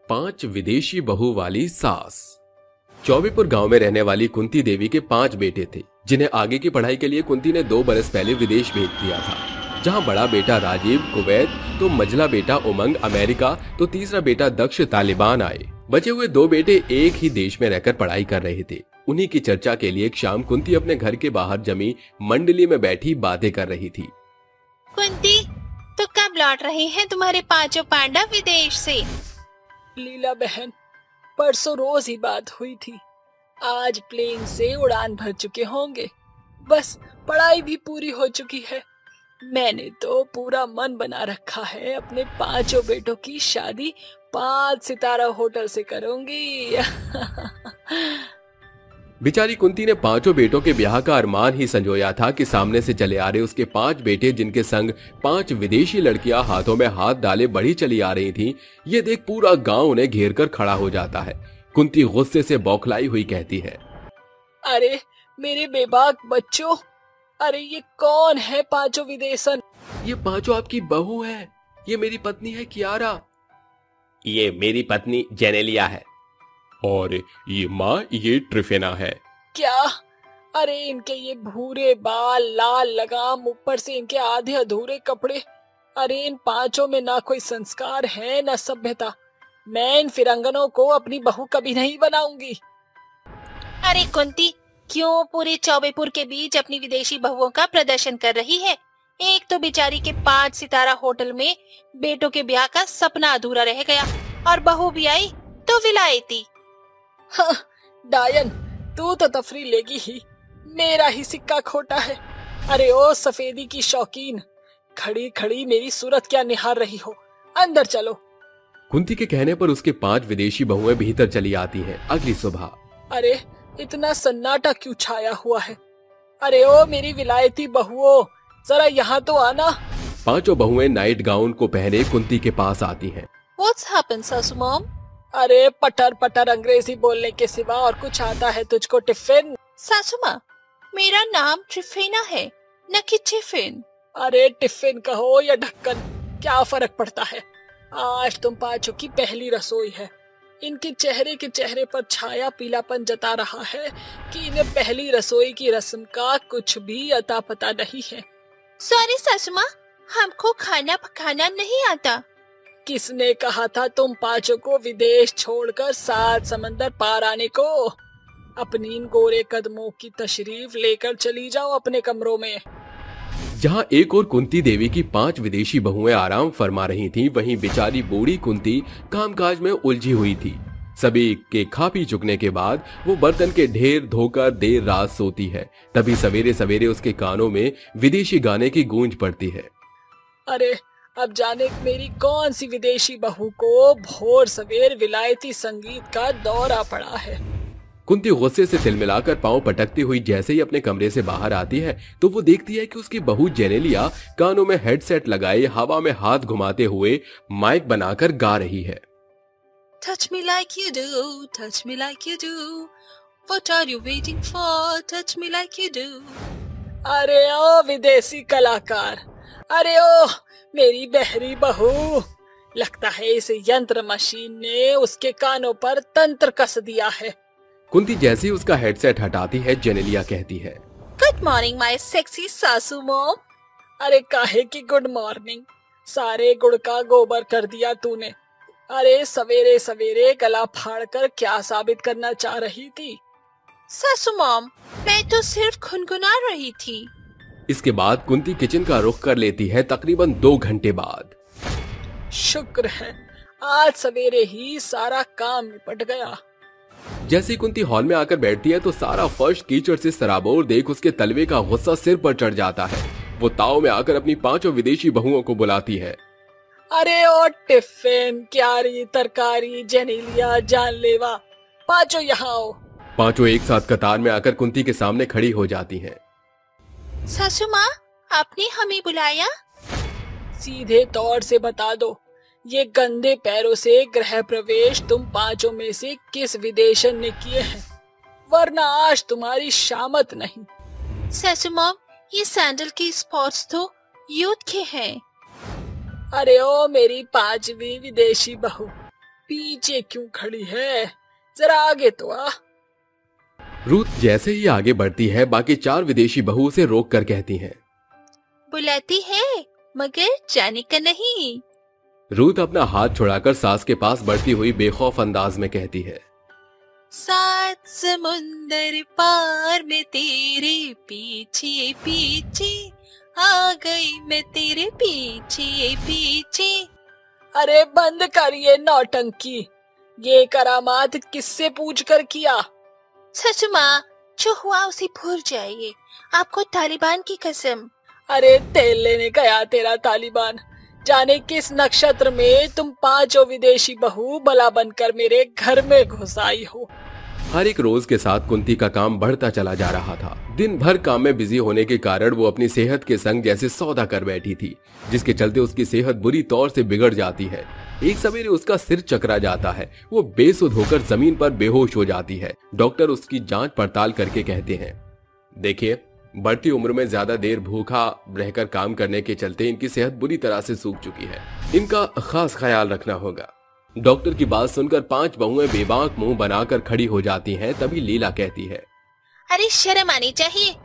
5 विदेशी बहू वाली सास। चौबेपुर गांव में रहने वाली कुंती देवी के 5 बेटे थे, जिन्हें आगे की पढ़ाई के लिए कुंती ने 2 बरस पहले विदेश भेज दिया था। जहां बड़ा बेटा राजीव कुवैत, तो मझला बेटा उमंग अमेरिका, तो तीसरा बेटा दक्ष तालिबान आए। बचे हुए 2 बेटे एक ही देश में रहकर पढ़ाई कर रहे थे। उन्हीं की चर्चा के लिए एक शाम कुंती अपने घर के बाहर जमी मंडली में बैठी बातें कर रही थी। कुंती, तो कब लौट रहे हैं तुम्हारे 5 पांडव विदेश से? लीला बहन, परसों रोज ही बात हुई थी। आज प्लेन से उड़ान भर चुके होंगे। बस पढ़ाई भी पूरी हो चुकी है। मैंने तो पूरा मन बना रखा है, अपने 5 बेटों की शादी 5 सितारा होटल से करूंगी। बेचारी कुंती ने 5 बेटों के ब्याह का अरमान ही संजोया था कि सामने से चले आ रहे उसके 5 बेटे, जिनके संग 5 विदेशी लड़कियां हाथों में हाथ डाले बढ़ी चली आ रही थीं, ये देख पूरा गांव उन्हें घेर कर खड़ा हो जाता है। कुंती गुस्से से बौखलाई हुई कहती है, अरे मेरे बेबाक बच्चों, अरे ये कौन है 5 विदेशन? ये 5 आपकी बहू है। ये मेरी पत्नी है कियारा। ये मेरी पत्नी जेनेलिया है। और ये माँ, ये ट्रिफेना है। क्या? अरे इनके ये भूरे बाल, लाल लगाम, ऊपर से इनके आधे अधूरे कपड़े। अरे इन 5 में ना कोई संस्कार है ना सभ्यता। मैं इन फिरंगनों को अपनी बहू कभी नहीं बनाऊंगी। अरे कुंती, क्यों पूरे चौबेपुर के बीच अपनी विदेशी बहुओं का प्रदर्शन कर रही है? एक तो बेचारी के 5 सितारा होटल में बेटों के ब्याह का सपना अधूरा रह गया, और बहू भी आई तो विलायती। हाँ, डायन, तू तो तफरी लेगी ही। मेरा ही सिक्का खोटा है। अरे ओ सफेदी की शौकीन, खड़ी खड़ी मेरी सूरत क्या निहार रही हो? अंदर चलो। कुंती के कहने पर उसके 5 विदेशी बहुएं भीतर चली आती हैं। अगली सुबह, अरे इतना सन्नाटा क्यों छाया हुआ है? अरे ओ मेरी विलायती बहुओं, जरा यहाँ तो आना। 5 बहुएं नाइट गाउन को पहने कुंती के पास आती हैं। What's happened, सासू मॉम? अरे पटर पटर अंग्रेजी बोलने के सिवा और कुछ आता है तुझको टिफिन? सासू माँ, मेरा नाम ट्रिफेना है, न कि टिफिन। अरे टिफिन कहो या ढक्कन, क्या फर्क पड़ता है? आज तुम 5 की पहली रसोई है। इनके चेहरे के चेहरे पर छाया पीलापन जता रहा है कि इन्हें पहली रसोई की रस्म का कुछ भी अता पता नहीं है। सॉरी सासू माँ, हमको खाना पकाना नहीं आता। किसने कहा था तुम 5 को विदेश छोड़कर 7 समंदर पार आने को? अपनी इन गोरे कदमों की तशरीफ लेकर चली जाओ अपने कमरों में। जहां एक और कुंती देवी की 5 विदेशी बहुएं आराम फरमा रही थीं, वहीं बेचारी बूढ़ी कुंती कामकाज में उलझी हुई थी। सभी के खा पी चुकने के बाद वो बर्तन के ढेर धोकर देर रात सोती है। तभी सवेरे सवेरे उसके कानों में विदेशी गाने की गूंज पड़ती है। अरे अब जाने मेरी कौन सी विदेशी बहू को भोर सवेर विलायती संगीत का दौरा पड़ा है। कुंती गुस्से से तिलमिलाकर पांव पटकती हुई जैसे ही अपने कमरे से बाहर आती है, तो वो देखती है कि उसकी बहू जेनेलिया कानों में हेडसेट लगाए हवा में हाथ घुमाते हुए माइक बनाकर गा रही है। Touch me like you do, touch me like you do. What are you waiting for? Touch me like you do. अरे ओ विदेशी कलाकार, अरे ओ मेरी बहरी बहू, लगता है इस यंत्र मशीन ने उसके कानों पर तंत्र कस दिया है। कुंती जैसे ही उसका हेडसेट हटाती है, जेनेलिया कहती है, गुड मॉर्निंग माय सेक्सी सासू मॉम। अरे काहे की गुड मॉर्निंग, सारे गुड़ का गोबर कर दिया तूने। अरे सवेरे सवेरे गला फाड़कर क्या साबित करना चाह रही थी? सासू मॉम, मैं तो सिर्फ गुनगुना रही थी। इसके बाद कुंती किचन का रुख कर लेती है। तकरीबन 2 घंटे बाद, शुक्र है आज सवेरे ही सारा काम निपट गया। जैसे ही कुंती हॉल में आकर बैठती है, तो सारा फर्श कीचड़ से सराबोर देख उसके तलवे का गुस्सा सिर पर चढ़ जाता है। वो ताव में आकर अपनी 5 विदेशी बहुओं को बुलाती है। अरे ओ टिफिन, क्यारी, तरकारी, जेनेलिया, जानलेवा, 5 यहाँ आओ। 5 एक साथ कतार में आकर कुंती के सामने खड़ी हो जाती हैं। सासू माँ, आपने हमें बुलाया? सीधे तौर से बता दो, ये गंदे पैरों से गृह प्रवेश तुम 5 में से किस विदेशन ने किए हैं? वरना आज तुम्हारी शामत नहीं। सासू मॉम, ये सैंडल के स्पॉट्स तो यूथ के हैं। अरे ओ मेरी 5वीं विदेशी बहू, पीछे क्यों खड़ी है? जरा आगे तो आ। रूथ जैसे ही आगे बढ़ती है, बाकी 4 विदेशी बहू उसे रोक कर कहती हैं। बुलाती है मगर जाने का नहीं। रूथ अपना हाथ छुड़ाकर सास के पास बढ़ती हुई बेखौफ अंदाज में कहती है। 7 समुंदर पार में तेरे पीछे पीछे आ गई, मैं तेरे पीछे पीछे। अरे बंद कर ये नौटंकी। ये करामात किससे पूछ कर किया? ससु माँ, जो हुआ उसे भूल जाइए, आपको तालिबान की कसम। अरे तेल लेने गया तेरा तालिबान। जाने किस नक्षत्र में तुम 5 विदेशी बहू बला बनकर मेरे घर में घुस आई हो। हर एक रोज के साथ कुंती का काम बढ़ता चला जा रहा था। दिन भर काम में बिजी होने के कारण वो अपनी सेहत के संग जैसे सौदा कर बैठी थी, जिसके चलते उसकी सेहत बुरी तौर से बिगड़ जाती है। एक सवेरे उसका सिर चकरा जाता है, वो बेसुध होकर जमीन पर बेहोश हो जाती है। डॉक्टर उसकी जांच पड़ताल करके कहते हैं, देखिए, बढ़ती उम्र में ज्यादा देर भूखा रहकर काम करने के चलते इनकी सेहत बुरी तरह से सूख चुकी है, इनका खास ख्याल रखना होगा। डॉक्टर की बात सुनकर 5 बहुएं बेबाक मुंह बनाकर खड़ी हो जाती हैं। तभी लीला कहती है, अरे शर्म आनी चाहिए।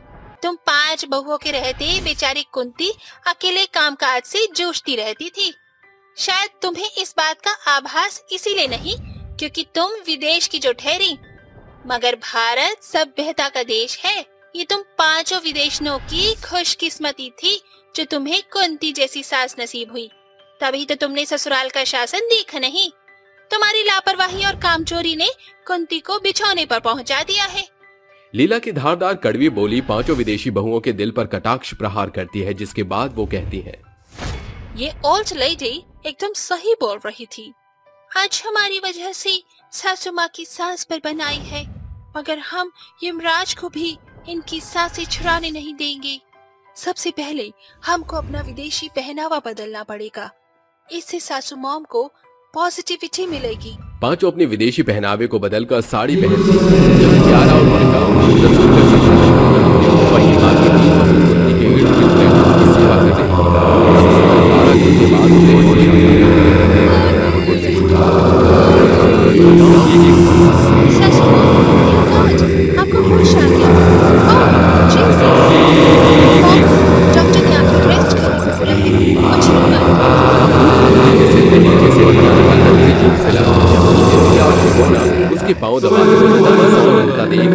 तुम 5 बहुओं के रहते बेचारी कुंती अकेले कामकाज से जूझती रहती थी। शायद तुम्हें इस बात का आभास इसीलिए नहीं क्योंकि तुम विदेश की जो ठहरी, मगर भारत सभ्यता का देश है। ये तुम 5 विदेशियों की खुशकिस्मती थी जो तुम्हें कुंती जैसी सास नसीब हुई। तभी तो तुमने ससुराल का शासन देखा नहीं। तुम्हारी लापरवाही और कामचोरी ने कुंती को बिछौने पर पहुंचा दिया है। लीला की धारदार कड़वी बोली 5 विदेशी बहुओं के दिल पर कटाक्ष प्रहार करती है, जिसके बाद वो कहती है, ये ओल्ड लेडी एकदम सही बोल रही थी। आज हमारी वजह से सासू माँ की सांस पर बनाई है, मगर हम यमराज को भी इनकी सांसें छुड़ाने नहीं देंगे। सबसे पहले हमको अपना विदेशी पहनावा बदलना पड़ेगा, इससे सासू मॉम को पॉजिटिविटी मिलेगी। 5 अपने विदेशी पहनावे को बदलकर साड़ी पहनती हैं, जब कियारा और मोनिका रसूल का सफर वहीं बाकी 3 बहू कुंती के इर्द गिर्द बैठकर उसकी सेवा कर रही हैं। इस समय 12 दिन के बाद उसे होश आता है। वो उनसे पूछा, सासू माँ, आपको होश आ गया? ओह, जीसस। डॉक्टर ने आपको रेस्ट करने को बोला है, कुछ नहीं उसके पाँव दबाते समझता देख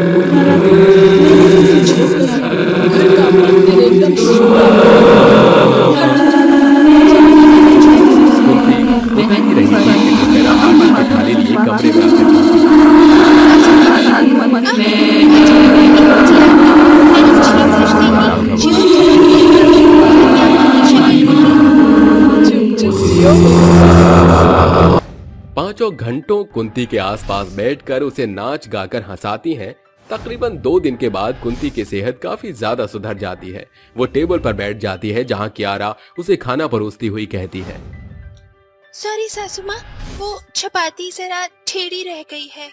खाली लिए कमरे में पांचों घंटों कुंती के आसपास बैठकर उसे नाच गाकर हंसाती हैं। तकरीबन 2 दिन के बाद कुंती की सेहत काफी ज्यादा सुधर जाती है। वो टेबल पर बैठ जाती है जहां कियारा उसे खाना परोसती हुई कहती है, सॉरी सासू माँ, वो चपाती जरा टेढ़ी रह गई है।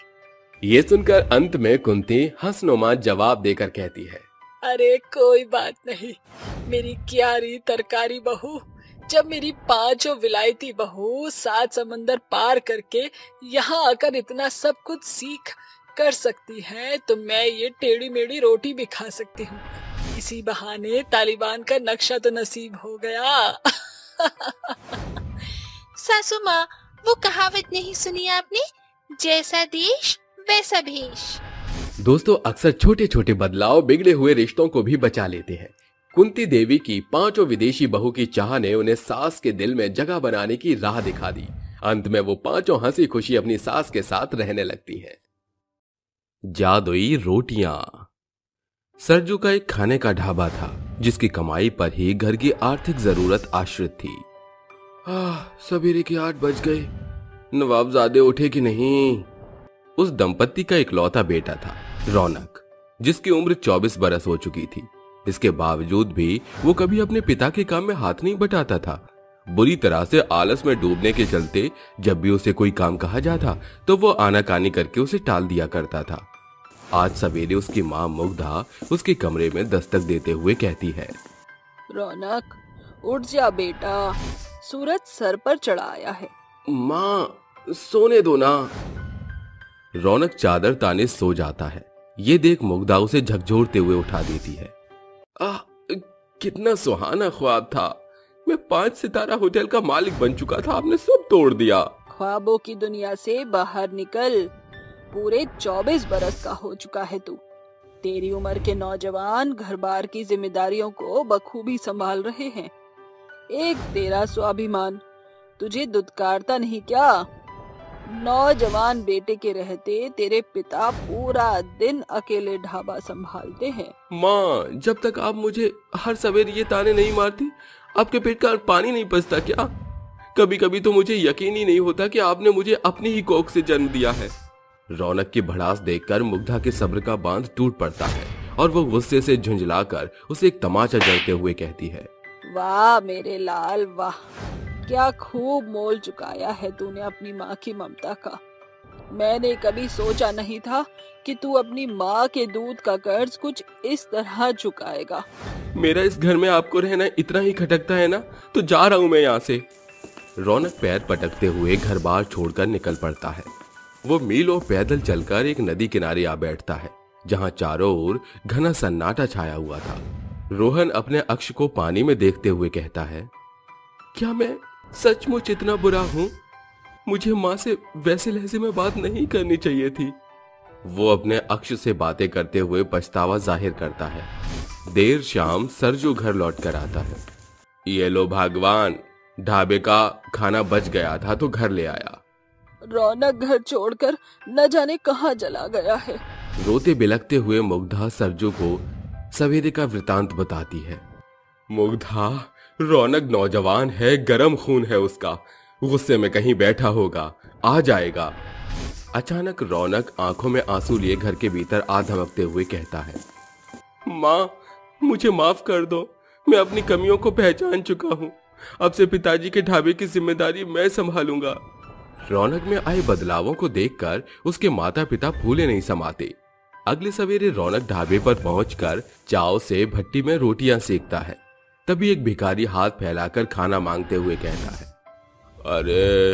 ये सुनकर अंत में कुंती हंसनुमा जवाब देकर कहती है, अरे कोई बात नहीं मेरी क्यारी तरकारी बहू। जब मेरी 5 विलायती बहू 7 समंदर पार करके यहाँ आकर इतना सब कुछ सीख कर सकती है, तो मैं ये टेढ़ी मेढ़ी रोटी भी खा सकती हूँ। इसी बहाने तालिबान का नक्शा तो नसीब हो गया। सासू माँ, वो कहावत नहीं सुनी आपने, जैसा देश वैसा भेष। दोस्तों, अक्सर छोटे छोटे बदलाव बिगड़े हुए रिश्तों को भी बचा लेते हैं। कुंती देवी की 5 विदेशी बहू की चाह ने उन्हें सास के दिल में जगह बनाने की राह दिखा दी। अंत में वो 5 हंसी खुशी अपनी सास के साथ रहने लगती हैं। जादुई रोटियां। सरजू का एक खाने का ढाबा था जिसकी कमाई पर ही घर की आर्थिक जरूरत आश्रित थी। सवेरे के 8 बज गए, नवाबजादे उठे कि नहीं। उस दंपत्ति का इकलौता बेटा था रौनक, जिसकी उम्र 24 बरस हो चुकी थी। इसके बावजूद भी वो कभी अपने पिता के काम में हाथ नहीं बटाता था। बुरी तरह से आलस में डूबने के चलते जब भी उसे कोई काम कहा जाता तो वो आनाकानी करके उसे टाल दिया करता था। आज सवेरे उसकी माँ मुग्धा उसके कमरे में दस्तक देते हुए कहती है, रौनक उठ जा बेटा, सूरज सर पर चढ़ा आया है। माँ, सोने दो ना। रौनक चादर ताने सो जाता है। ये देख मुग्धा उसे झकझोरते हुए उठा देती है। कितना सुहाना ख्वाब था। मैं 5 सितारा होटल का मालिक बन चुका था, आपने सब तोड़ दिया। ख्वाबों की दुनिया से बाहर निकल। पूरे 24 बरस का हो चुका है तू। तेरी उम्र के नौजवान घर बार की जिम्मेदारियों को बखूबी संभाल रहे हैं। एक तेरा स्वाभिमान तुझे दुत्कारता नहीं क्या? नौजवान बेटे के रहते तेरे पिता पूरा दिन अकेले ढाबा संभालते हैं। माँ, जब तक आप मुझे हर सवेरे ये ताने नहीं मारती, आपके पेट का पानी नहीं पचता क्या? कभी कभी तो मुझे यकीन ही नहीं होता कि आपने मुझे अपनी ही कोख से जन्म दिया है। रौनक की भड़ास देखकर मुग्धा के सब्र का बांध टूट पड़ता है और वो गुस्से से झुंझलाकर उसे एक तमाचा जड़ते हुए कहती है, वाह मेरे लाल वाह, क्या खूब मोल चुकाया है तूने अपनी माँ की ममता का। मैंने कभी सोचा नहीं था कि तू अपनी माँ के दूध का कर्ज कुछ इस तरह चुकाएगा। मेरा इस घर में आपको रहना इतना ही खटकता है ना, तो जा रहा हूँ मैं यहाँ से। रौनक पैर पटकते हुए घर बार छोड़कर निकल पड़ता है। वो मीलों पैदल चलकर एक नदी किनारे आ बैठता है, जहाँ चारों ओर घना सन्नाटा छाया हुआ था। रोहन अपने अक्ष को पानी में देखते हुए कहता है, क्या मैं सचमुच इतना बुरा हूँ? मुझे माँ से वैसे लहजे में बात नहीं करनी चाहिए थी। वो अपने अक्ष से बातें करते हुए पछतावा जाहिर करता है। देर शाम सरजू घर लौट कर आता है। ये लो भगवान, ढाबे का खाना बच गया था तो घर ले आया। रौनक घर छोड़कर न जाने कहाँ चला गया है। रोते बिलखते हुए मुग्धा सरजू को सवेरे का वृतांत बताती है। मुग्धा, रौनक नौजवान है, गरम खून है उसका, गुस्से में कहीं बैठा होगा, आ जाएगा। अचानक रौनक आंखों में आंसू लिए घर के भीतर आ धमकते हुए कहता है, माँ, मुझे माफ कर दो, मैं अपनी कमियों को पहचान चुका हूँ। अब से पिताजी के ढाबे की जिम्मेदारी मैं संभालूंगा। रौनक में आए बदलावों को देखकर उसके माता पिता फूले नहीं समाते। अगले सवेरे रौनक ढाबे पर पहुंचकर चाव से भट्टी में रोटियां सेकता है। तभी एक भिखारी हाथ फैलाकर खाना मांगते हुए कहता है, अरे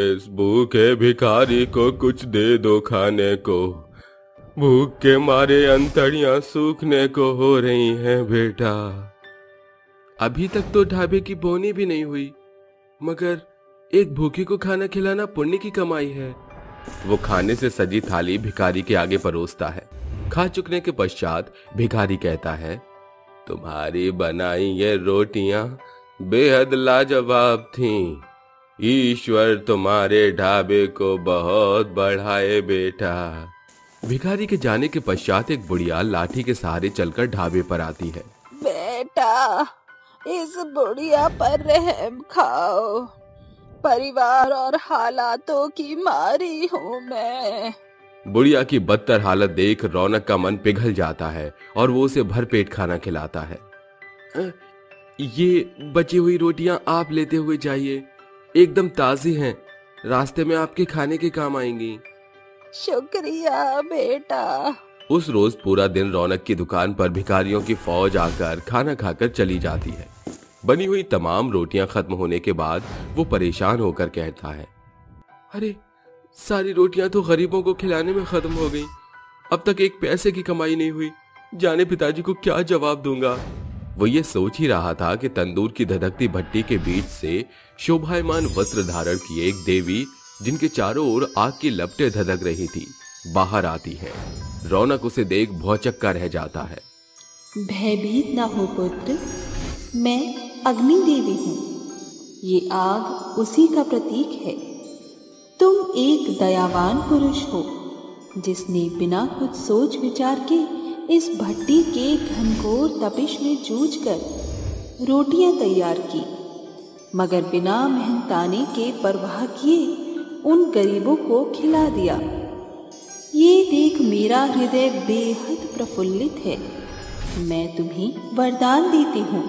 इस भूखे भिखारी को कुछ दे दो खाने को, भूख के मारे अंतड़ियां सूखने को हो रही हैं बेटा। अभी तक तो ढाबे की बोनी भी नहीं हुई, मगर एक भूखे को खाना खिलाना पुण्य की कमाई है। वो खाने से सजी थाली भिखारी के आगे परोसता है। खा चुकने के पश्चात भिखारी कहता है, तुम्हारी बनाई ये रोटियां बेहद लाजवाब थीं। ईश्वर तुम्हारे ढाबे को बहुत बढ़ाए बेटा। भिखारी के जाने के पश्चात एक बुढ़िया लाठी के सहारे चलकर ढाबे पर आती है। बेटा, इस बुढ़िया पर रहम खाओ, परिवार और हालातों की मारी हूँ मैं। बुढ़िया की बदतर हालत देख रौनक का मन पिघल जाता है और वो उसे भरपेट खाना खिलाता है। ये बची हुई रोटियां आप लेते हुए जाइए, एकदम ताजी हैं, रास्ते में आपके खाने के काम आएंगी। शुक्रिया बेटा। उस रोज पूरा दिन रौनक की दुकान पर भिखारियों की फौज आकर खाना खाकर चली जाती है। बनी हुई तमाम रोटियां खत्म होने के बाद वो परेशान होकर कहता है, अरे सारी रोटियां तो गरीबों को खिलाने में खत्म हो गई, अब तक एक पैसे की कमाई नहीं हुई, जाने पिताजी को क्या जवाब दूंगा। वो ये सोच ही रहा था कि तंदूर की धधकती भट्टी के बीच से शोभायमान वस्त्र धारण की एक देवी, जिनके चारों ओर आग की लपटें धधक रही थी, बाहर आती है। रौनक उसे देख भौचक्का रह जाता है। भयभीत ना हो पुत्र, मैं अग्नि देवी हूँ। ये आग उसी का प्रतीक है। तुम एक दयावान पुरुष हो, जिसने बिना कुछ सोच विचार के इस भट्टी के घनघोर तपिश में जूझकर रोटियां तैयार की, मगर बिना मेहनताने के परवाह किए उन गरीबों को खिला दिया। ये देख मेरा हृदय बेहद प्रफुल्लित है। मैं तुम्हें वरदान देती हूँ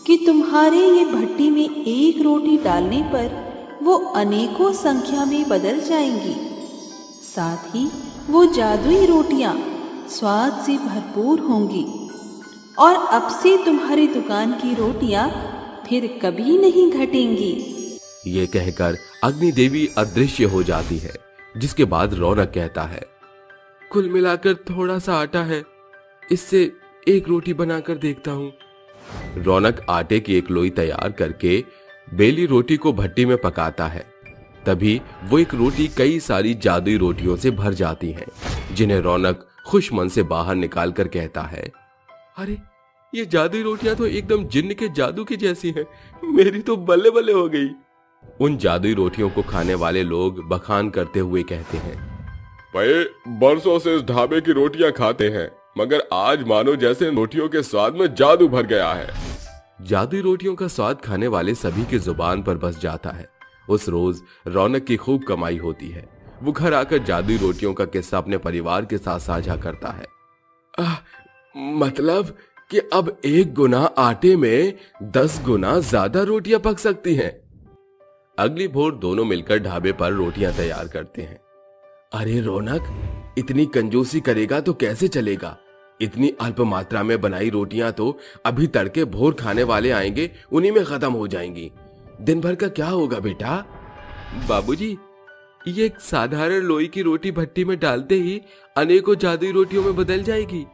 कि तुम्हारे ये भट्टी में एक रोटी डालने पर वो अनेकों संख्या में बदल जाएंगी। साथ ही वो जादुई रोटियां स्वाद से भरपूर होंगी और अब से तुम्हारी दुकान की रोटियां फिर कभी नहीं घटेंगी। ये कहकर अग्नि देवी अदृश्य हो जाती है, जिसके बाद रौनक कहता है, कुल मिलाकर थोड़ा सा आटा है, इससे एक रोटी बनाकर देखता हूं। रौनक आटे की एक लोई तैयार करके बेली रोटी को भट्टी में पकाता है। तभी वो एक रोटी कई सारी जादुई रोटियों से भर जाती है, जिन्हें रौनक खुश मन से बाहर निकाल कर कहता है, अरे ये जादुई रोटियां तो एकदम जिन्न के जादू की जैसी हैं, मेरी तो बल्ले बल्ले हो गई। उन जादुई रोटियों को खाने वाले लोग बखान करते हुए कहते हैं, भाई बरसों से इस ढाबे की रोटियां खाते हैं, मगर आज मानो जैसे रोटियों के स्वाद में जादू भर गया है। जादुई रोटियों का स्वाद खाने वाले सभी की जुबान पर बस जाता है। उस रोज रौनक की खूब कमाई होती है। वो घर आकर जादुई रोटियों का किस्सा अपने परिवार के साथ साझा करता है। मतलब कि अब 1 गुना आटे में 10 गुना ज्यादा रोटियां पक सकती हैं। अगली भोर दोनों मिलकर ढाबे पर रोटियां तैयार करते हैं। अरे रौनक, इतनी कंजूसी करेगा तो कैसे चलेगा? इतनी अल्प मात्रा में बनाई रोटियां तो अभी तड़के भोर खाने वाले आएंगे, उन्हीं में खत्म हो जाएंगी। दिन भर का क्या होगा बेटा? बाबूजी, ये एक साधारण लोई की रोटी भट्टी में डालते ही अनेकों जादुई रोटियों में बदल जाएगी।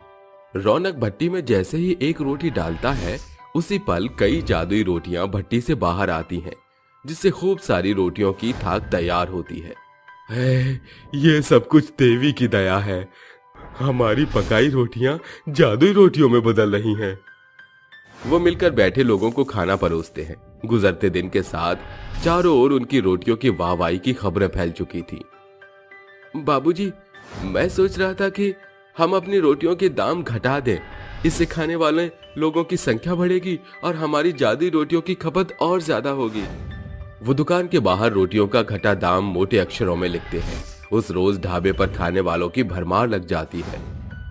रौनक भट्टी में जैसे ही एक रोटी डालता है, उसी पल कई जादुई रोटियां भट्टी से बाहर आती हैं, जिससे खूब सारी रोटियों की थाक तैयार होती है। ये सब कुछ देवी की दया है। हमारी पकाई रोटियां जादुई रोटियों में बदल रही हैं। वो मिलकर बैठे लोगों को खाना परोसते हैं। गुजरते दिन के साथ चारों ओर उनकी रोटियों की वाहवाही की खबरें फैल चुकी थी। बाबूजी, मैं सोच रहा था कि हम अपनी रोटियों के दाम घटा दें। इससे खाने वाले लोगों की संख्या बढ़ेगी और हमारी जादुई रोटियों की खपत और ज्यादा होगी। वो दुकान के बाहर रोटियों का घटा दाम मोटे अक्षरों में लिखते हैं। उस रोज ढाबे पर खाने वालों की भरमार लग जाती है।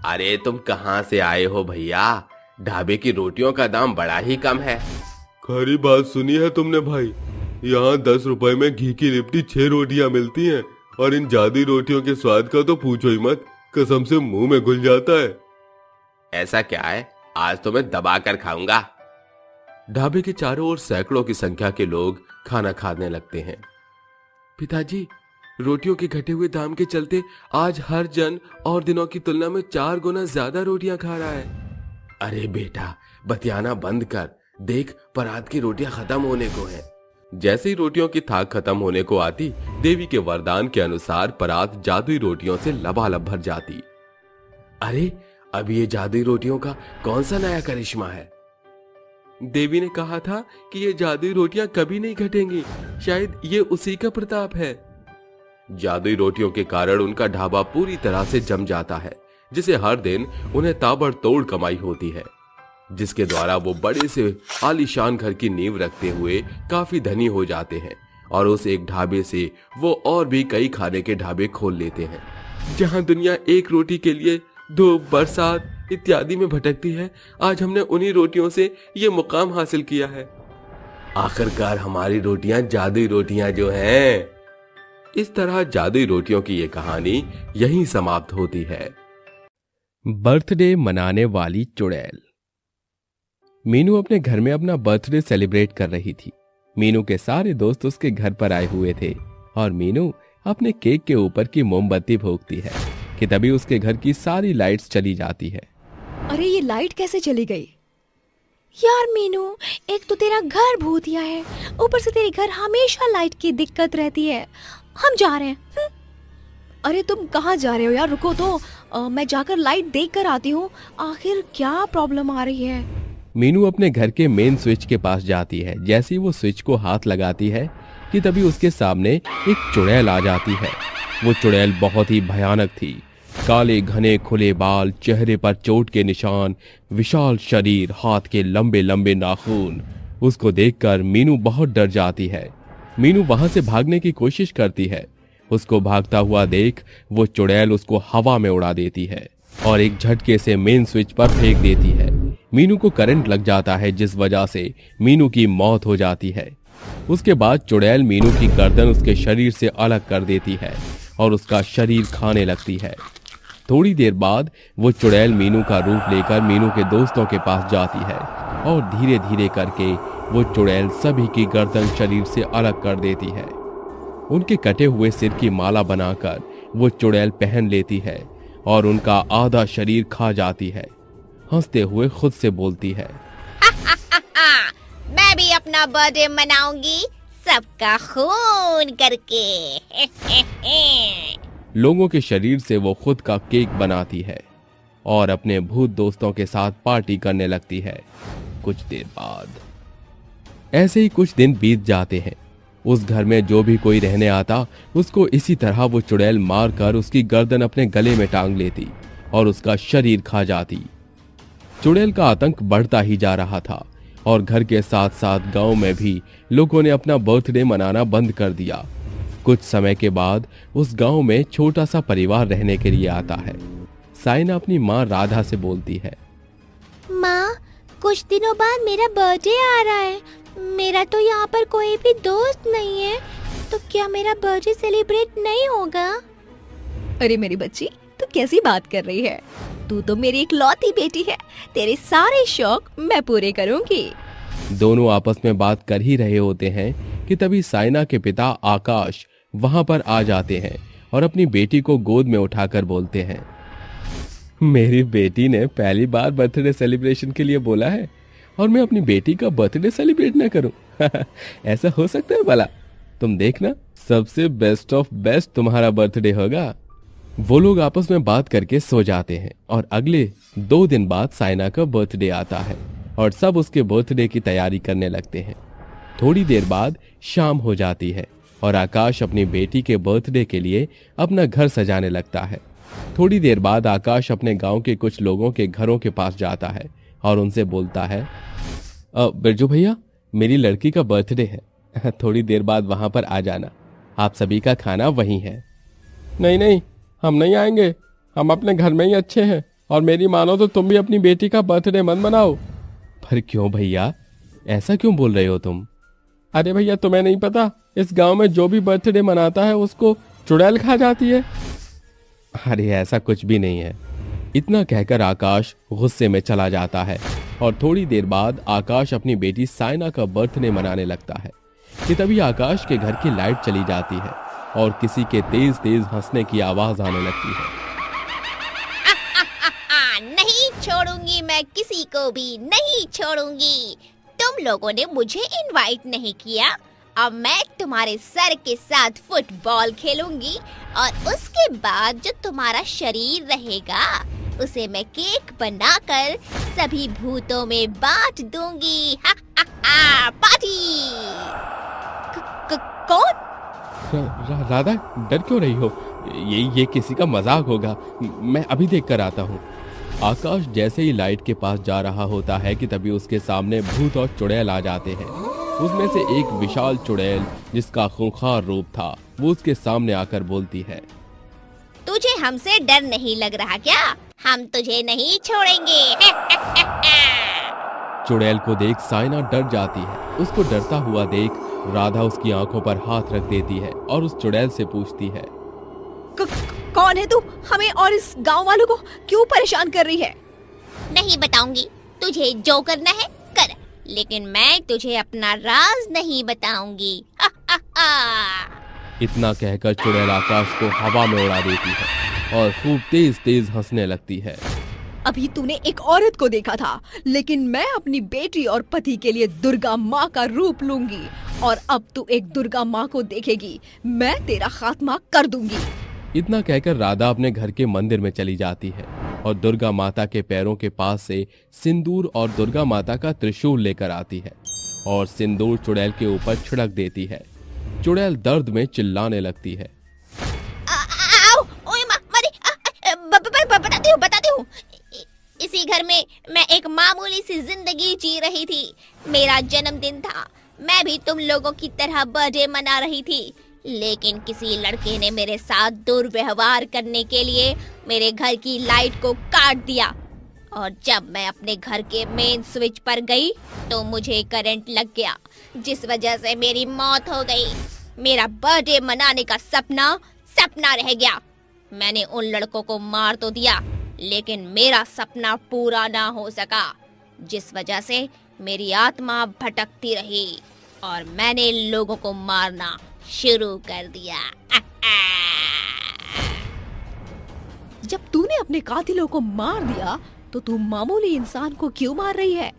अरे तुम कहां से आए हो भैया? ढाबे की रोटियों का दाम बड़ा ही कम है। खरी बात सुनी है तुमने भाई। यहाँ 10 रुपए में घी की लिपटी 6 रोटियां मिलती हैं, और इन जादुई रोटियों के स्वाद का तो पूछो ही मत, कसम से मुंह में घुल जाता है। ऐसा क्या है? आज तो मैं दबा कर खाऊंगा। ढाबे के चारों ओर सैकड़ों की संख्या के लोग खाना खाने लगते हैं। पिताजी, रोटियों के घटे हुए दाम के चलते आज हर जन और दिनों की तुलना में 4 गुना ज्यादा रोटियां खा रहा है। अरे बेटा, बतियाना बंद कर, देख परात की रोटियां खत्म होने को है। जैसे ही रोटियों की थाक खत्म होने को आती, देवी के वरदान के अनुसार परात जादुई रोटियों से लबालब भर जाती। अरे अब ये जादुई रोटियों का कौन सा नया करिश्मा है? देवी ने कहा था कि ये जादुई रोटियां कभी नहीं घटेंगी। शायद ये उसी का प्रताप है। जादुई रोटियों के कारण उनका ढाबा पूरी तरह से जम जाता है, जिसे हर दिन उन्हें ताबड़तोड़ कमाई होती है, जिसके द्वारा वो बड़े से आलीशान घर की नींव रखते हुए काफी धनी हो जाते हैं। और उस एक ढाबे से वो और भी कई खाने के ढाबे खोल लेते हैं। जहां दुनिया एक रोटी के लिए धूप, बरसात इत्यादि में भटकती है, आज हमने उन्हीं रोटियों से ये मुकाम हासिल किया है। आखिरकार हमारी रोटियां जादुई रोटियां जो हैं। इस तरह जादुई रोटियों की ये कहानी यहीं समाप्त होती है। बर्थडे मनाने वाली चुड़ैल। मीनू अपने घर में अपना बर्थडे सेलिब्रेट कर रही थी। मीनू के सारे दोस्त उसके घर पर आए हुए थे और मीनू अपने केक के ऊपर की मोमबत्ती फूंकती है कि तभी उसके घर की सारी लाइट्स चली जाती है। अरे ये लाइट कैसे चली गई? यार मीनू, एक तो तेरा घर भूतिया है, ऊपर से तेरे घर हमेशा लाइट की दिक्कत रहती है। हम जा रहे हैं। अरे तुम कहाँ जा रहे हो यार? रुको तो मैं जाकर लाइट देख कर आती हूँ, आखिर क्या प्रॉब्लम आ रही है। मीनू अपने घर के मेन स्विच के पास जाती है। जैसे ही वो स्विच को हाथ लगाती है कि तभी उसके सामने एक चुड़ैल आ जाती है। वो चुड़ैल बहुत ही भयानक थी। काले घने खुले बाल, चेहरे पर चोट के निशान, विशाल शरीर, हाथ के लंबे लंबे नाखून। उसको देखकर मीनू बहुत डर जाती है। मीनू वहां से भागने की कोशिश करती है। उसको भागता हुआ देख वो चुड़ैल उसको हवा में उड़ा देती है और एक झटके से मेन स्विच पर फेंक देती है। मीनू को करंट लग जाता है, जिस वजह से मीनू की मौत हो जाती है। उसके बाद चुड़ैल मीनू की गर्दन उसके शरीर से अलग कर देती है और उसका शरीर खाने लगती है। थोड़ी देर बाद वो चुड़ैल मीनू का रूप लेकर मीनू के दोस्तों के पास जाती है और धीरे धीरे करके वो चुड़ैल सभी की गर्दन शरीर से अलग कर देती है। उनके कटे हुए सिर की माला बनाकर वो चुड़ैल पहन लेती है और उनका आधा शरीर खा जाती है। हंसते हुए खुद से बोलती है, मैं भी अपना बर्थडे मनाऊंगी सबका खून करके। लोगों के शरीर से वो खुद का केक बनाती है और अपने भूत दोस्तों के साथ पार्टी करने लगती है। कुछ देर बाद ऐसे ही कुछ दिन बीत जाते हैं। उस घर में जो भी कोई रहने आता उसको इसी तरह वो चुड़ैल मारकर उसकी गर्दन अपने गले में टांग लेती और उसका शरीर खा जाती। चुड़ैल का आतंक बढ़ता ही जा रहा था और घर के साथ साथ गांव में भी लोगों ने अपना बर्थडे मनाना बंद कर दिया। कुछ समय के बाद उस गांव में छोटा सा परिवार रहने के लिए आता है। साइना अपनी माँ राधा से बोलती है, माँ, कुछ दिनों बाद मेरा बर्थडे आ रहा है। मेरा तो यहाँ पर कोई भी दोस्त नहीं है, तो क्या मेरा बर्थडे सेलिब्रेट नहीं होगा? अरे मेरी बच्ची, तू कैसी बात कर रही है? तू तो मेरी इकलौती बेटी है। तेरे सारे शौक मैं पूरे करूंगी। दोनों आपस में बात कर ही रहे होते हैं कि तभी साइना के पिता आकाश वहां पर आ जाते हैं और अपनी बेटी को गोद में उठाकर बोलते हैं, मेरी बेटी ने पहली बार बर्थडे सेलिब्रेशन के लिए बोला है और मैं अपनी बेटी का बर्थडे सेलिब्रेट ना करूं। ऐसा हो सकता है भला? तुम देखना, सबसे बेस्ट ऑफ बेस्ट तुम्हारा बर्थडे होगा। वो लोग आपस में बात करके सो जाते हैं और अगले 2 दिन बाद साइना का बर्थडे आता है और सब उसके बर्थडे की तैयारी करने लगते हैं। थोड़ी देर बाद शाम हो जाती है और आकाश अपनी बेटी के बर्थडे के लिए अपना घर सजाने लगता है। थोड़ी देर बाद आकाश अपने गांव के कुछ लोगों के घरों के पास जाता है और उनसे बोलता है, बिरजू भैया, मेरी लड़की का बर्थडे है, थोड़ी देर बाद वहां पर आ जाना, आप सभी का खाना वहीं है। नहीं नहीं, हम नहीं आएंगे, हम अपने घर में ही अच्छे हैं और मेरी मानो तो तुम भी अपनी बेटी का बर्थडे मत मनाओ। पर क्यों भैया, ऐसा क्यों बोल रहे हो तुम? अरे भैया, तुम्हें नहीं पता, इस गांव में जो भी बर्थडे मनाता है उसको चुड़ैल खा जाती है। अरे ऐसा कुछ भी नहीं है। इतना कहकर आकाश गुस्से में चला जाता है और थोड़ी देर बाद आकाश अपनी बेटी साइना का बर्थडे मनाने लगता है कि तभी आकाश के घर की लाइट चली जाती है और किसी के तेज तेज हंसने की आवाज आने लगती है। नहीं छोड़ूंगी, मैं किसी को भी नहीं छोड़ूंगी। तुम लोगों ने मुझे इनवाइट नहीं किया, अब मैं तुम्हारे सर के साथ फुटबॉल खेलूंगी और उसके बाद जो तुम्हारा शरीर रहेगा उसे मैं केक बनाकर सभी भूतों में बांट दूंगी। पार्टी। कौन? राधा, डर क्यों रही हो? ये किसी का मजाक होगा, मैं अभी देख कर आता हूँ। आकाश जैसे ही लाइट के पास जा रहा होता है कि तभी उसके सामने भूत और चुड़ैल आ जाते हैं। उसमें से एक विशाल चुड़ैल जिसका खूंखार रूप था वो उसके सामने आकर बोलती है, तुझे हमसे डर नहीं लग रहा क्या? हम तुझे नहीं छोड़ेंगे। चुड़ैल को देख साइना डर जाती है। उसको डरता हुआ देख राधा उसकी आंखों पर हाथ रख देती है और उस चुड़ैल से पूछती है, कौन है तू? हमें और इस गांव वालों को क्यों परेशान कर रही है? नहीं बताऊंगी, तुझे जो करना है कर, लेकिन मैं तुझे अपना राज नहीं बताऊंगी। इतना कहकर चुड़ैल आकाश को हवा में उड़ा देती है और खूब तेज तेज हंसने लगती है। अभी तूने एक औरत को देखा था, लेकिन मैं अपनी बेटी और पति के लिए दुर्गा माँ का रूप लूंगी और अब तू एक दुर्गा माँ को देखेगी, मैं तेरा खात्मा कर दूंगी। इतना कहकर राधा अपने घर के मंदिर में चली जाती है और दुर्गा माता के पैरों के पास से सिंदूर और दुर्गा माता का त्रिशूल लेकर आती है और सिंदूर चुड़ैल के ऊपर छिड़क देती है। चुड़ैल दर्द में चिल्लाने लगती है। बताती हूँ। इसी घर में मैं एक मामूली सी जिंदगी जी रही थी। मेरा जन्मदिन था, मैं भी तुम लोगों की तरह बर्थडे मना रही थी, लेकिन किसी लड़के ने मेरे साथ दुर्व्यवहार करने के लिए मेरे घर की लाइट को काट दिया और जब मैं अपने घर के मेन स्विच पर गई तो मुझे करंट लग गया, जिस वजह से मेरी मौत हो गई। मेरा बर्थडे मनाने का सपना रह गया। मैंने उन लड़कों को मार तो दिया, लेकिन मेरा सपना पूरा ना हो सका, जिस वजह से मेरी आत्मा भटकती रही और मैंने लोगों को मारना शुरू कर दिया। जब तूने अपने कातिलों को मार दिया तो तू मामूली इंसान को क्यों मार रही है?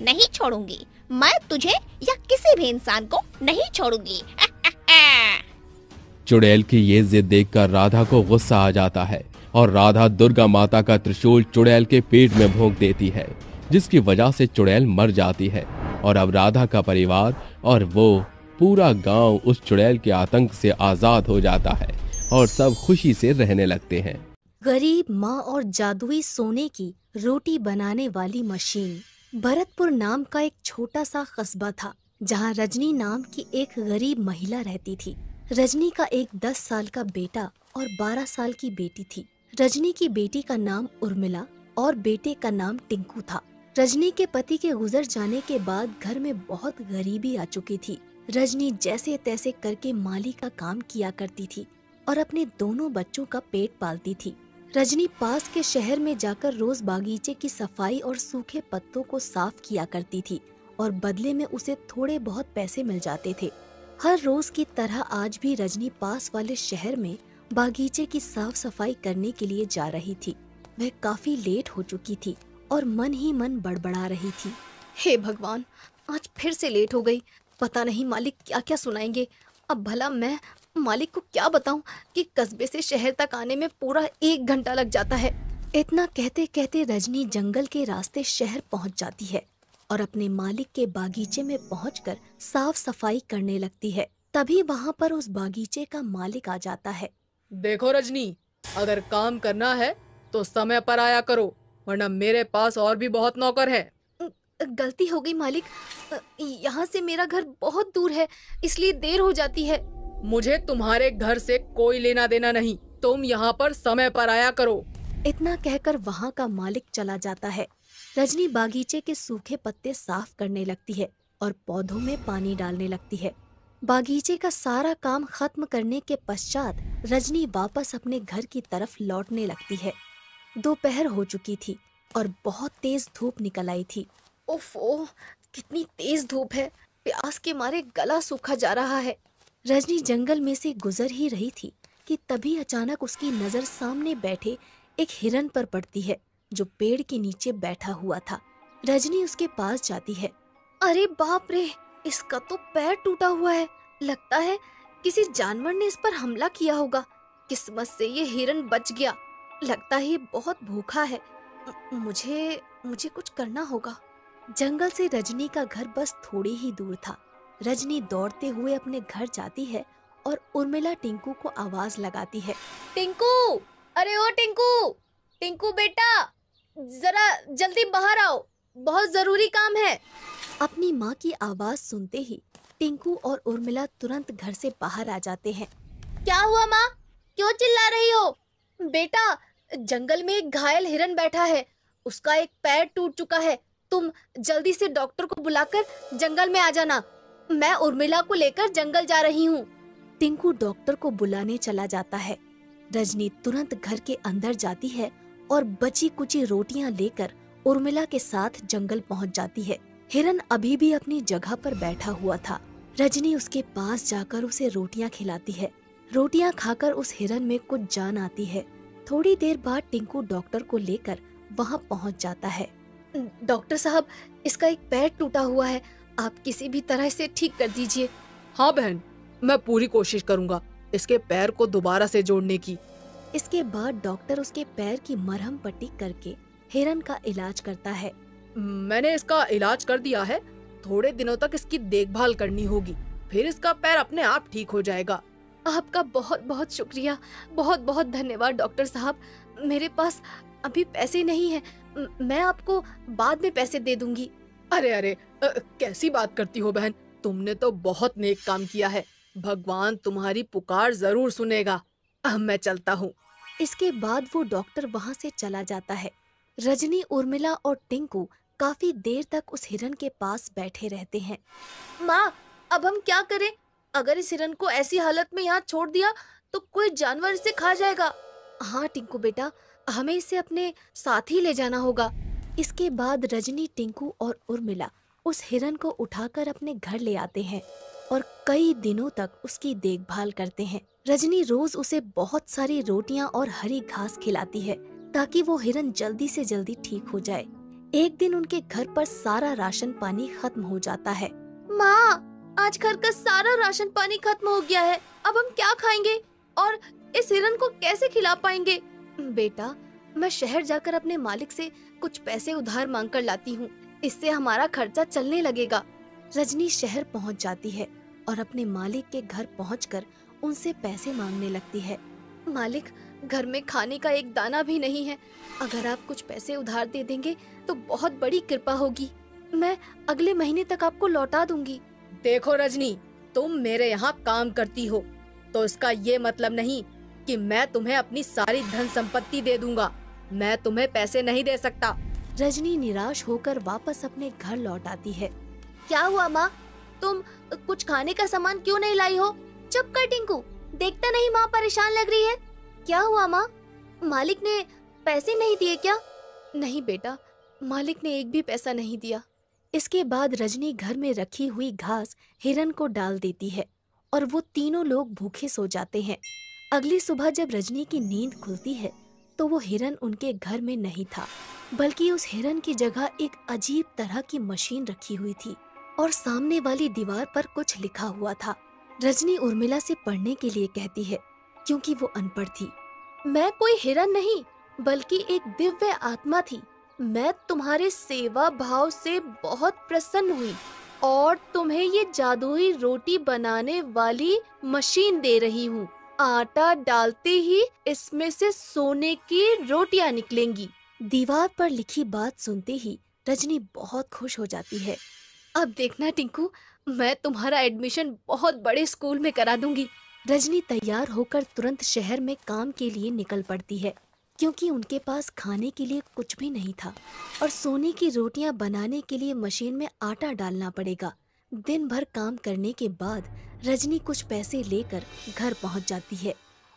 नहीं छोड़ूंगी, मैं तुझे या किसी भी इंसान को नहीं छोड़ूंगी। चुड़ैल की ये जिद देखकर राधा को गुस्सा आ जाता है और राधा दुर्गा माता का त्रिशूल चुड़ैल के पेट में भोंक देती है, जिसकी वजह से चुड़ैल मर जाती है। और अब राधा का परिवार और वो पूरा गांव उस चुड़ैल के आतंक से आजाद हो जाता है और सब खुशी से रहने लगते हैं। गरीब माँ और जादुई सोने की रोटी बनाने वाली मशीन। भरतपुर नाम का एक छोटा सा कस्बा था जहाँ रजनी नाम की एक गरीब महिला रहती थी। रजनी का एक 10 साल का बेटा और 12 साल की बेटी थी। रजनी की बेटी का नाम उर्मिला और बेटे का नाम टिंकू था। रजनी के पति के गुजर जाने के बाद घर में बहुत गरीबी आ चुकी थी। रजनी जैसे तैसे करके माली का काम किया करती थी और अपने दोनों बच्चों का पेट पालती थी। रजनी पास के शहर में जाकर रोज बागीचे की सफाई और सूखे पत्तों को साफ किया करती थी और बदले में उसे थोड़े बहुत पैसे मिल जाते थे। हर रोज की तरह आज भी रजनी पास वाले शहर में बागीचे की साफ सफाई करने के लिए जा रही थी। वह काफी लेट हो चुकी थी और मन ही मन बड़बड़ा रही थी। हे भगवान, आज फिर से लेट हो गई। पता नहीं मालिक क्या क्या सुनाएंगे। अब भला मैं मालिक को क्या बताऊं कि कस्बे से शहर तक आने में पूरा 1 घंटा लग जाता है। इतना कहते कहते रजनी जंगल के रास्ते शहर पहुंच जाती है और अपने मालिक के बागीचे में पहुंचकर साफ सफाई करने लगती है। तभी वहां पर उस बागीचे का मालिक आ जाता है। देखो रजनी, अगर काम करना है तो समय पर आया करो, वरना मेरे पास और भी बहुत नौकर हैं। गलती हो गई मालिक, यहाँ से मेरा घर बहुत दूर है, इसलिए देर हो जाती है। मुझे तुम्हारे घर से कोई लेना देना नहीं, तुम यहाँ पर समय पर आया करो। इतना कहकर वहाँ का मालिक चला जाता है। रजनी बागीचे के सूखे पत्ते साफ करने लगती है और पौधों में पानी डालने लगती है। बागीचे का सारा काम खत्म करने के पश्चात रजनी वापस अपने घर की तरफ लौटने लगती है। दोपहर हो चुकी थी और बहुत तेज धूप निकल आई थी। ओफो, कितनी तेज धूप है, प्यास के मारे गला सूखा जा रहा है। रजनी जंगल में से गुजर ही रही थी कि तभी अचानक उसकी नजर सामने बैठे एक हिरन पर पड़ती है जो पेड़ के नीचे बैठा हुआ था। रजनी उसके पास जाती है। अरे बाप रे, इसका तो पैर टूटा हुआ है। लगता है किसी जानवर ने इस पर हमला किया होगा। किस्मत से ये हिरन बच गया। लगता है ये बहुत भूखा है। मुझे कुछ करना होगा। जंगल से रजनी का घर बस थोड़ी ही दूर था। रजनी दौड़ते हुए अपने घर जाती है और उर्मिला टिंकू को आवाज लगाती है। टिंकू, अरे ओ टिंकू, टिंकू बेटा, जरा जल्दी बाहर आओ, बहुत जरूरी काम है। अपनी माँ की आवाज सुनते ही टिंकू और उर्मिला तुरंत घर से बाहर आ जाते हैं। क्या हुआ माँ, क्यों चिल्ला रही हो? बेटा, जंगल में एक घायल हिरन बैठा है, उसका एक पैर टूट चुका है। तुम जल्दी से डॉक्टर को बुलाकर जंगल में आ जाना। मैं उर्मिला को लेकर जंगल जा रही हूँ। टिंकू डॉक्टर को बुलाने चला जाता है। रजनी तुरंत घर के अंदर जाती है और बची कुची रोटियां लेकर उर्मिला के साथ जंगल पहुंच जाती है। हिरन अभी भी अपनी जगह पर बैठा हुआ था। रजनी उसके पास जाकर उसे रोटियां खिलाती है। रोटियां खाकर उस हिरन में कुछ जान आती है। थोड़ी देर बाद टिंकू डॉक्टर को लेकर वहां पहुंच जाता है। डॉक्टर साहब, इसका एक पैर टूटा हुआ है, आप किसी भी तरह से ठीक कर दीजिए। हाँ बहन, मैं पूरी कोशिश करूँगा इसके पैर को दोबारा से जोड़ने की। इसके बाद डॉक्टर उसके पैर की मरहम पट्टी करके हिरन का इलाज करता है। मैंने इसका इलाज कर दिया है, थोड़े दिनों तक इसकी देखभाल करनी होगी, फिर इसका पैर अपने आप ठीक हो जाएगा। आपका बहुत बहुत शुक्रिया, बहुत बहुत धन्यवाद डॉक्टर साहब। मेरे पास अभी पैसे नहीं है, मैं आपको बाद में पैसे दे दूंगी। अरे अरे, कैसी बात करती हो बहन, तुमने तो बहुत नेक काम किया है। भगवान तुम्हारी पुकार जरूर सुनेगा। अब मैं चलता हूँ। इसके बाद वो डॉक्टर वहाँ से चला जाता है। रजनी, उर्मिला और टिंकू काफी देर तक उस हिरन के पास बैठे रहते हैं। माँ, अब हम क्या करें? अगर इस हिरन को ऐसी हालत में यहाँ छोड़ दिया तो कोई जानवर इसे खा जाएगा। हाँ टिंकू बेटा, हमें इसे अपने साथ ही ले जाना होगा। इसके बाद रजनी, टिंकू और उर्मिला उस हिरन को उठाकर अपने घर ले आते हैं। और कई दिनों तक उसकी देखभाल करते हैं। रजनी रोज उसे बहुत सारी रोटियां और हरी घास खिलाती है ताकि वो हिरन जल्दी से जल्दी ठीक हो जाए। एक दिन उनके घर पर सारा राशन पानी खत्म हो जाता है। माँ, आज घर का सारा राशन पानी खत्म हो गया है। अब हम क्या खाएंगे और इस हिरन को कैसे खिला पाएंगे? बेटा, मैं शहर जाकर अपने मालिक से कुछ पैसे उधार मांग कर लाती हूँ। इससे हमारा खर्चा चलने लगेगा। रजनी शहर पहुँच जाती है और अपने मालिक के घर पहुँचकर उनसे पैसे मांगने लगती है। मालिक, घर में खाने का एक दाना भी नहीं है। अगर आप कुछ पैसे उधार दे देंगे तो बहुत बड़ी कृपा होगी। मैं अगले महीने तक आपको लौटा दूंगी। देखो रजनी, तुम मेरे यहाँ काम करती हो तो इसका ये मतलब नहीं कि मैं तुम्हें अपनी सारी धन संपत्ति दे दूंगा। मैं तुम्हें पैसे नहीं दे सकता। रजनी निराश होकर वापस अपने घर लौट आती है। क्या हुआ माँ, तुम कुछ खाने का सामान क्यों नहीं लाई हो? चुप कर टिंकू, देखता नहीं माँ परेशान लग रही है। क्या हुआ माँ, मालिक ने पैसे नहीं दिए क्या? नहीं बेटा, मालिक ने एक भी पैसा नहीं दिया। इसके बाद रजनी घर में रखी हुई घास हिरन को डाल देती है और वो तीनों लोग भूखे सो जाते हैं। अगली सुबह जब रजनी की नींद खुलती है तो वो हिरन उनके घर में नहीं था, बल्कि उस हिरन की जगह एक अजीब तरह की मशीन रखी हुई थी और सामने वाली दीवार पर कुछ लिखा हुआ था। रजनी उर्मिला से पढ़ने के लिए कहती है क्योंकि वो अनपढ़ थी। मैं कोई हिरन नहीं बल्कि एक दिव्य आत्मा थी। मैं तुम्हारे सेवा भाव से बहुत प्रसन्न हुई और तुम्हें ये जादुई रोटी बनाने वाली मशीन दे रही हूँ। आटा डालते ही इसमें से सोने की रोटियां निकलेंगी। दीवार पर लिखी बात सुनते ही रजनी बहुत खुश हो जाती है। अब देखना टिंकू, मैं तुम्हारा एडमिशन बहुत बड़े स्कूल में करा दूंगी। रजनी तैयार होकर तुरंत शहर में काम के लिए निकल पड़ती है क्योंकि उनके पास खाने के लिए कुछ भी नहीं था और सोने की रोटियां बनाने के लिए मशीन में आटा डालना पड़ेगा। दिन भर काम करने के बाद रजनी कुछ पैसे लेकर घर पहुंच जाती है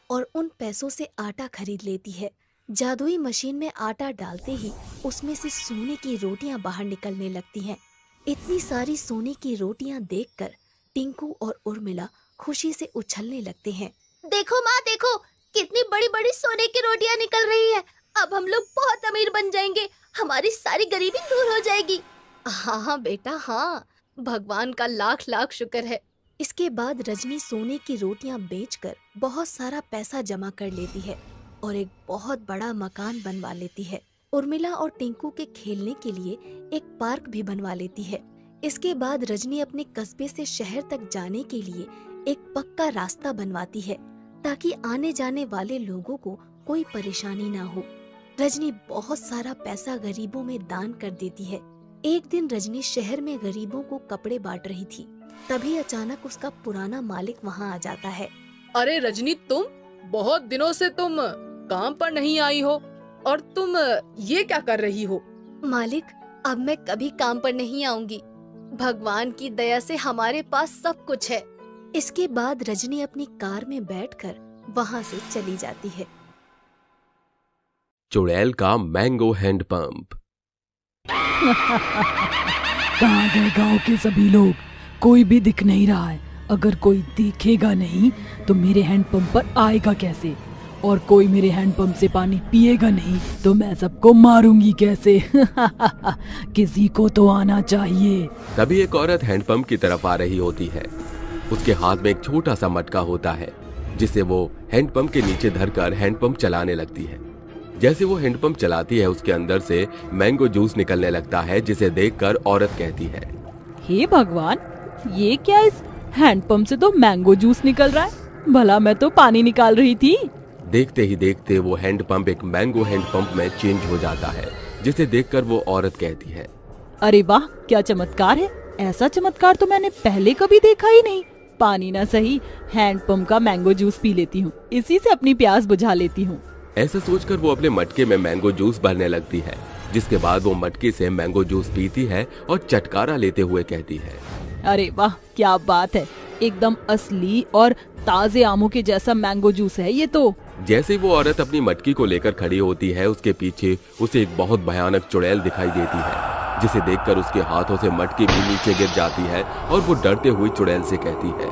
और उन पैसों से आटा खरीद लेती है। जादुई मशीन में आटा डालते ही उसमें से सोने की रोटियां बाहर निकलने लगती हैं। इतनी सारी सोने की रोटियां देखकर टिंकू और उर्मिला खुशी से उछलने लगते हैं। देखो माँ, देखो कितनी बड़ी बड़ी सोने की रोटियां निकल रही है। अब हम लोग बहुत अमीर बन जाएंगे, हमारी सारी गरीबी दूर हो जाएगी। हाँ बेटा हाँ, भगवान का लाख लाख शुक्र है। इसके बाद रजनी सोने की रोटियां बेचकर बहुत सारा पैसा जमा कर लेती है और एक बहुत बड़ा मकान बनवा लेती है। उर्मिला और टिंकू के खेलने के लिए एक पार्क भी बनवा लेती है। इसके बाद रजनी अपने कस्बे से शहर तक जाने के लिए एक पक्का रास्ता बनवाती है ताकि आने जाने वाले लोगों को कोई परेशानी ना हो। रजनी बहुत सारा पैसा गरीबों में दान कर देती है। एक दिन रजनी शहर में गरीबों को कपड़े बांट रही थी, तभी अचानक उसका पुराना मालिक वहाँ आ जाता है। अरे रजनी, तुम बहुत दिनों से तुम काम पर नहीं आई हो और तुम ये क्या कर रही हो? मालिक, अब मैं कभी काम पर नहीं आऊंगी। भगवान की दया से हमारे पास सब कुछ है। इसके बाद रजनी अपनी कार में बैठकर वहाँ से चली जाती है। चुड़ैल का मैंगो हैंड पंप। कहाँ गए गांव के सभी लोग? कोई भी दिख नहीं रहा है। अगर कोई दिखेगा नहीं तो मेरे हैंडपंप पर आएगा कैसे? और कोई मेरे हैंडपंप से पानी पिएगा नहीं तो मैं सबको मारूंगी कैसे? किसी को तो आना चाहिए। तभी एक औरत हैंडपंप की तरफ आ रही होती है। उसके हाथ में एक छोटा सा मटका होता है जिसे वो हैंडपंप के नीचे धरकर हैंडपंप चलाने लगती है। जैसे वो हैंडपंप चलाती है उसके अंदर से मैंगो जूस निकलने लगता है, जिसे देखकर औरत कहती है, हे भगवान, ये क्या? इस हैंडपंप से तो मैंगो जूस निकल रहा है। भला मैं तो पानी निकाल रही थी। देखते ही देखते वो हैंडपंप एक मैंगो हैंडपंप में चेंज हो जाता है, जिसे देखकर वो औरत कहती है, अरे वाह, क्या चमत्कार है। ऐसा चमत्कार तो मैंने पहले कभी देखा ही नहीं। पानी ना सही, हैंडपंप का मैंगो जूस पी लेती हूँ, इसी से अपनी प्यास बुझा लेती हूँ। ऐसा सोचकर वो अपने मटके में मैंगो जूस भरने लगती है, जिसके बाद वो मटके से मैंगो जूस पीती है और चटकारा लेते हुए कहती है, अरे वाह, क्या बात है। एकदम असली और ताजे आमों के जैसा मैंगो जूस है ये तो। जैसे ही वो औरत अपनी मटकी को लेकर खड़ी होती है, उसके पीछे उसे एक बहुत भयानक चुड़ैल दिखाई देती है, जिसे देखकर उसके हाथों से मटकी भी नीचे गिर जाती है और वो डरते हुए चुड़ैल से कहती है,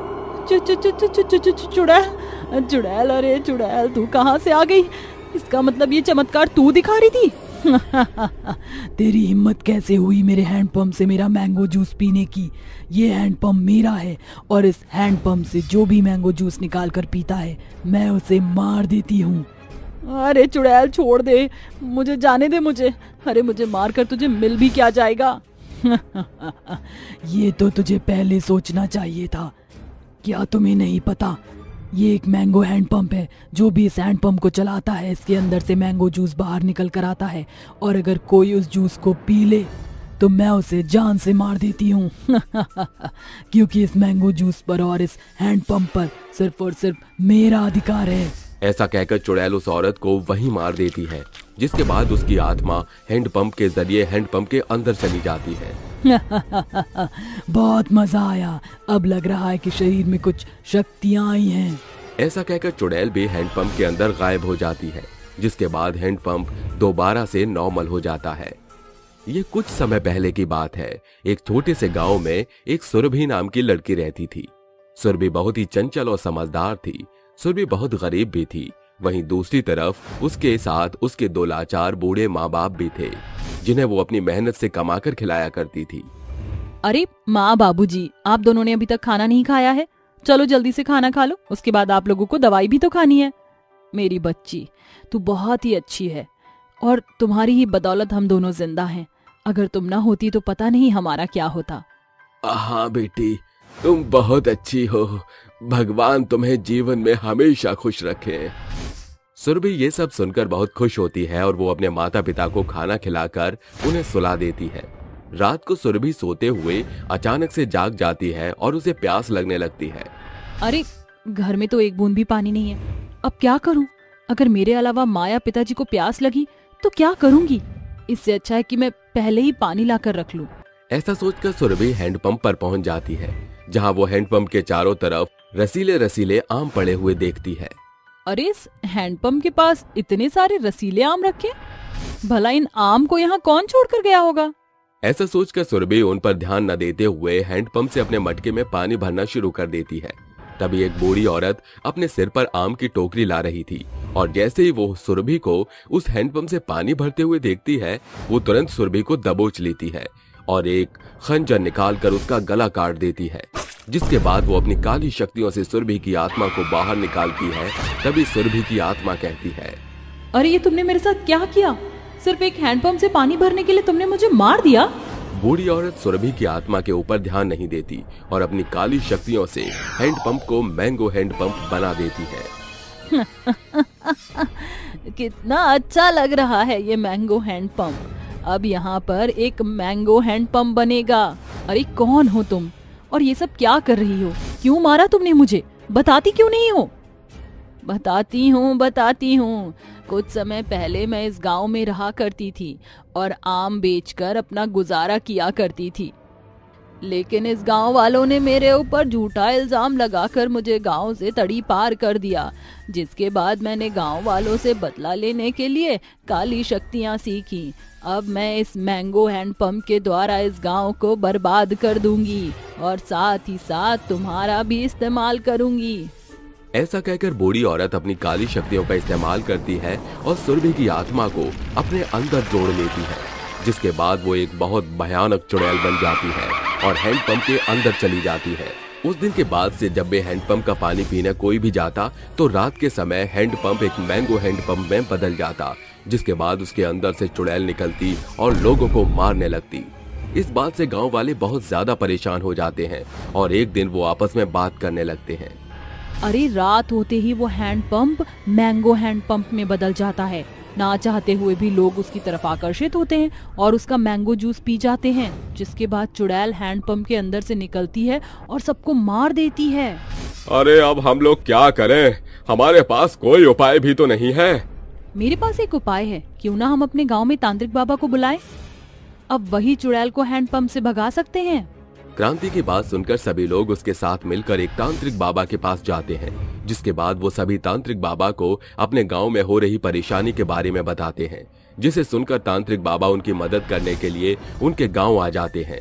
चुड़ैल चुड़ैल, अरे चुड़ैल तू कहाँ से आ गई? इसका मतलब ये चमत्कार तू दिखा रही थी? तेरी हिम्मत कैसे हुई मेरे हैंडपंप से मेरा मैंगो जूस पीने की? ये हैंडपंप मेरा है और इस हैंडपंप से जो भी मैंगो जूस निकाल कर पीता है मैं उसे मार देती हूँ। अरे चुड़ैल छोड़ दे, मुझे जाने दे मुझे। अरे मुझे मार कर तुझे मिल भी क्या जाएगा? ये तो तुझे पहले सोचना चाहिए था। क्या तुम्हें नहीं पता, ये एक मैंगो हैंडपंप है। जो भी इस हैंडपंप को चलाता है इसके अंदर से मैंगो जूस बाहर निकल कर आता है, और अगर कोई उस जूस को पी ले तो मैं उसे जान से मार देती हूँ। क्योंकि इस मैंगो जूस पर और इस हैंडपंप पर सिर्फ और सिर्फ मेरा अधिकार है। ऐसा कहकर चुड़ैल उस औरत को वहीं मार देती है, जिसके बाद उसकी आत्मा हैंडपंप के जरिए हैंडपंप के अंदर चली जाती है। बहुत मजा आया, अब लग रहा है कि शरीर में कुछ शक्तियां आई हैं। ऐसा कहकर चुड़ैल भी हैंडपंप के अंदर गायब हो जाती है, जिसके बाद हैंडपंप दोबारा से नॉर्मल हो जाता है। ये कुछ समय पहले की बात है। एक छोटे से गांव में एक सुरभि नाम की लड़की रहती थी। सुरभि बहुत ही चंचल और समझदार थी। सुरभि बहुत गरीब भी थी। वहीं दूसरी तरफ उसके साथ उसके 2 लाचार बूढ़े माँ बाप भी थे, जिन्हें वो अपनी मेहनत से कमाकर खिलाया करती थी। अरे माँ बाबूजी, आप दोनों ने अभी तक खाना नहीं खाया है? चलो जल्दी से खाना खा लो, उसके बाद आप लोगों को दवाई भी तो खानी है। मेरी बच्ची, तू बहुत ही अच्छी है और तुम्हारी ही बदौलत हम दोनों जिंदा हैं। अगर तुम ना होती तो पता नहीं हमारा क्या होता। हाँ बेटी, तुम बहुत अच्छी हो। भगवान तुम्हें जीवन में हमेशा खुश रखे। सुरभि ये सब सुनकर बहुत खुश होती है और वो अपने माता पिता को खाना खिलाकर उन्हें सुला देती है। रात को सुरभि सोते हुए अचानक से जाग जाती है और उसे प्यास लगने लगती है। अरे घर में तो एक बूंद भी पानी नहीं है, अब क्या करूं? अगर मेरे अलावा माँ या पिताजी को प्यास लगी तो क्या करूंगी? इससे अच्छा है कि मैं पहले ही पानी लाकर रख लूं। ऐसा सोचकर सुरभि हैंडपंप पर पहुंच जाती है, जहां वो हैंडपंप के चारों तरफ रसीले रसीले आम पड़े हुए देखती है। अरे इस हैंडपंप के पास इतने सारे रसीले आम रखे, भला इन आम को यहाँ कौन छोड़कर गया होगा? ऐसा सोचकर सुरभि उन पर ध्यान न देते हुए हैंडपंप से अपने मटके में पानी भरना शुरू कर देती है। तभी एक बूढ़ी औरत अपने सिर पर आम की टोकरी ला रही थी, और जैसे ही वो सुरभि को उस हैंडपंप से पानी भरते हुए देखती है, वो तुरंत सुरभि को दबोच लेती है और एक खंजर निकालकर उसका गला काट देती है। जिसके बाद वो अपनी काली शक्तियों से सुरभि की आत्मा को बाहर निकालती है। तभी सुरभि की आत्मा कहती है, अरे ये तुमने मेरे साथ क्या किया? सिर्फ एक हैंडपंप से पानी भरने के लिए तुमने मुझे मार दिया। बूढ़ी औरत सुरभि की आत्मा के ऊपर ध्यान नहीं देती और अपनी काली शक्तियों से हैंडपंप को मैंगो हैंडपंप बना देती है। कितना अच्छा लग रहा है ये मैंगो हैंडपंप। अब यहाँ पर एक मैंगो हैंडपंप बनेगा। अरे कौन हो तुम और ये सब क्या कर रही हो? क्यों मारा तुमने मुझे? बताती क्यों नहीं हो? बताती हूँ। कुछ समय पहले मैं इस गांव में रहा करती थी और आम बेचकर अपना गुजारा किया करती थी, लेकिन इस गांव वालों ने मेरे ऊपर झूठा इल्जाम लगाकर मुझे गांव से तड़ी पार कर दिया। जिसके बाद मैंने गांव वालों से बदला लेने के लिए काली शक्तियां सीखी। अब मैं इस मैंगो हैंडपंप के द्वारा इस गांव को बर्बाद कर दूंगी और साथ ही साथ तुम्हारा भी इस्तेमाल करूंगी। ऐसा कहकर बूढ़ी औरत अपनी काली शक्तियों का इस्तेमाल करती है और सुरभि की आत्मा को अपने अंदर जोड़ लेती है। जिसके बाद वो एक बहुत भयानक चुड़ैल बन जाती है और हैंडपंप के अंदर चली जाती है। उस दिन के बाद से जब भी हैंडपंप का पानी पीने कोई भी जाता तो रात के समय हैंडपंप एक मैंगो हैंडपंप में बदल जाता। जिसके बाद उसके अंदर से चुड़ैल निकलती और लोगों को मारने लगती। इस बात से गांव वाले बहुत ज्यादा परेशान हो जाते हैं और एक दिन वो आपस में बात करने लगते हैं। अरे रात होते ही वो हैंडपंप मैंगो हैंडपंप में बदल जाता है। ना चाहते हुए भी लोग उसकी तरफ आकर्षित होते हैं और उसका मैंगो जूस पी जाते हैं। जिसके बाद चुड़ैल हैंडपंप के अंदर से निकलती है और सबको मार देती है। अरे अब हम लोग क्या करें? हमारे पास कोई उपाय भी तो नहीं है। मेरे पास एक उपाय है, क्यों ना हम अपने गांव में तांत्रिक बाबा को बुलाएं? अब वही चुड़ैल को हैंडपंप से भगा सकते हैं। क्रांति की बात सुनकर सभी लोग उसके साथ मिलकर एक तांत्रिक बाबा के पास जाते हैं, जिसके बाद वो सभी तांत्रिक बाबा को अपने गांव में हो रही परेशानी के बारे में बताते हैं, जिसे सुनकर तांत्रिक बाबा उनकी मदद करने के लिए उनके गांव आ जाते हैं।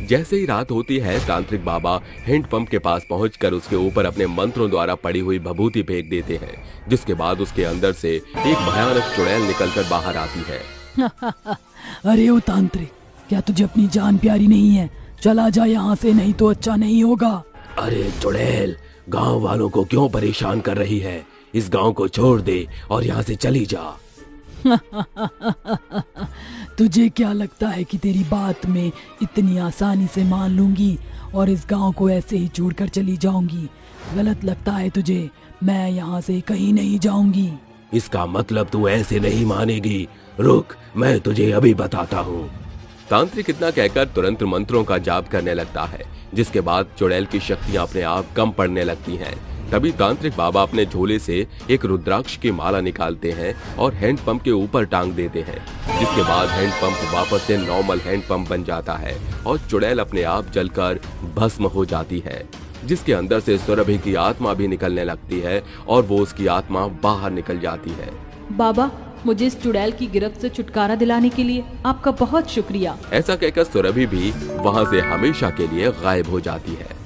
जैसे ही रात होती है, तांत्रिक बाबा हैंडपंप के पास पहुंचकर उसके ऊपर अपने मंत्रों द्वारा पड़ी हुई भभूति फेंक देते हैं, जिसके बाद उसके अंदर से एक भयानक चुड़ैल निकलकर बाहर आती है। अरे ओ तांत्रिक, क्या तुझे अपनी जान प्यारी नहीं है? चला जा यहाँ से, नहीं तो अच्छा नहीं होगा। अरे चुड़ैल, गांव वालों को क्यों परेशान कर रही है? इस गांव को छोड़ दे और यहाँ से चली जा। तुझे क्या लगता है कि तेरी बात में इतनी आसानी से मान लूंगी और इस गांव को ऐसे ही छोड़कर चली जाऊंगी? गलत लगता है तुझे। मैं यहाँ से कहीं नहीं जाऊंगी। इसका मतलब तू ऐसे नहीं मानेगी। रुक, मैं तुझे अभी बताता हूँ। तांत्रिक इतना कहकर तुरंत मंत्रों का जाप करने लगता है, जिसके बाद चुड़ैल की शक्तियां अपने आप कम पड़ने लगती हैं। तभी तांत्रिक बाबा अपने झोले से एक रुद्राक्ष की माला निकालते हैं और हैंडपंप के ऊपर टांग देते हैं, जिसके बाद हैंडपंप वापस से नॉर्मल हैंडपंप बन जाता है और चुड़ैल अपने आप जलकर भस्म हो जाती है, जिसके अंदर से सुरभि की आत्मा भी निकलने लगती है और वो उसकी आत्मा बाहर निकल जाती है। बाबा, मुझे इस चुड़ैल की गिरफ्त से छुटकारा दिलाने के लिए आपका बहुत शुक्रिया। ऐसा कहकर सुरभि भी वहाँ से हमेशा के लिए गायब हो जाती है।